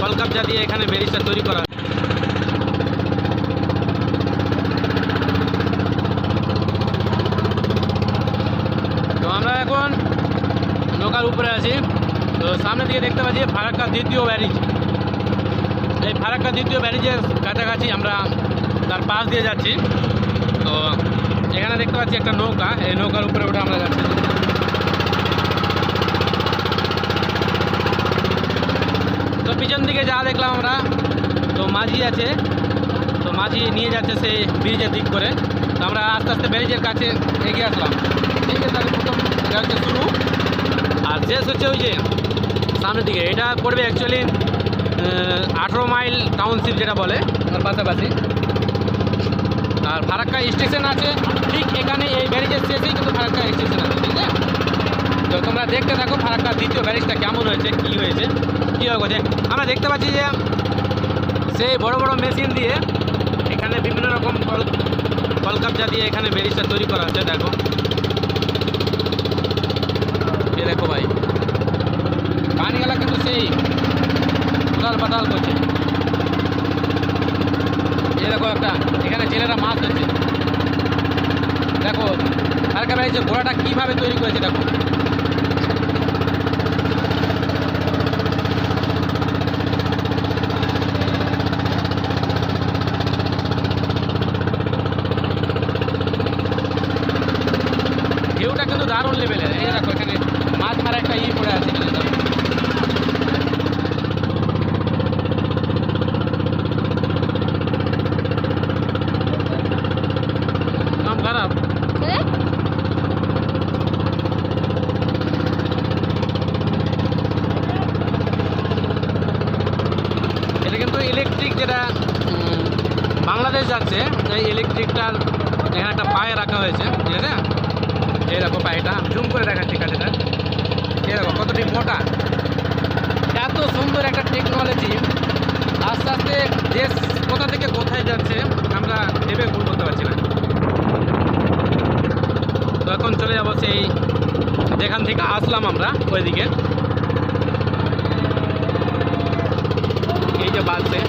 কলকাবজা দিয়ে এখানে ব্যারিস্টার তৈরি করা। তো আমরা এখন নৌকার উপরে আছি। তো সামনে দিকে দেখতে পাচ্ছি ফারাক্কা দ্বিতীয় ব্যারিজ। এই ফারাক্কা দ্বিতীয় ব্যারিজের কাছাকাছি আমরা তার পাশ দিয়ে যাচ্ছি। তো এখানে দেখতে পাচ্ছি একটা নৌকা, এই নৌকার উপরে উঠে আমরা যাচ্ছি। তো পিছন দিকে যা দেখলাম আমরা, তো মাঝি আছে, তো মাঝি নিয়ে যাচ্ছে সেই ব্রিজের দিক করে। তো আমরা আস্তে আস্তে ব্যারিজের কাছে এগিয়ে আসলাম। এই যে তার প্রথম এটা হচ্ছে শুরু, আর শেষ হচ্ছে ওই যে সামনের দিকে। এটা পড়বে অ্যাকচুয়ালি 18 মাইল টাউনশিপ যেটা বলে, তার পাশাপাশি। আর ফারাক্কা স্টেশন আছে ঠিক এখানে, এই ব্যারিজের শেষেই কিন্তু ফারাক্কা স্টেশন আছে, ঠিক আছে? তো তোমরা দেখতে থাকো ফারাক্কা দ্বিতীয় ব্যারিজটা কেমন হয়েছে, কী হয়েছে, কীভাবে হয়েছে। আমরা দেখতে পাচ্ছি যে সেই বড় বড় মেশিন দিয়ে এখানে বিভিন্ন রকম কলকাবজা দিয়ে এখানে ব্যারিজটা তৈরি করা হচ্ছে। দেখো, এ দেখো ভাই, পানিগুলা কিন্তু সেই উদাল পাতাল করছে। এ দেখো একটা, এখানে ছেলেরা মাছ ধরছে। দেখো ফারাক্কা ব্যারিজের ঘোড়াটা কীভাবে তৈরি করেছে, দেখো। ঢেউটা কিন্তু দারুণ লেভেলের। এই দেখো এখানে মাছ মারা একটা পড়ে আছে এখানে, দেখো। কাম খারাপ। এটা কিন্তু ইলেকট্রিক, যেটা বাংলাদেশ যাচ্ছে, এই ইলেকট্রিকটার এখানে একটা পায়ে রাখা হয়েছে, ঠিক আছে? এই দেখো পায়েটা জুম করে দেখাচ্ছি কাছেটা। এই দেখো কতটি মোটা। এত সুন্দর একটা টেকনোলজি, আস্তে আস্তে দেশ কোথা থেকে কোথায় যাচ্ছে আমরা ভেবে ভুল করতে পারছি না। তো এখন চলে যাবো সেই যেখান থেকে আসলাম আমরা, ওইদিকে। এই যে বাসে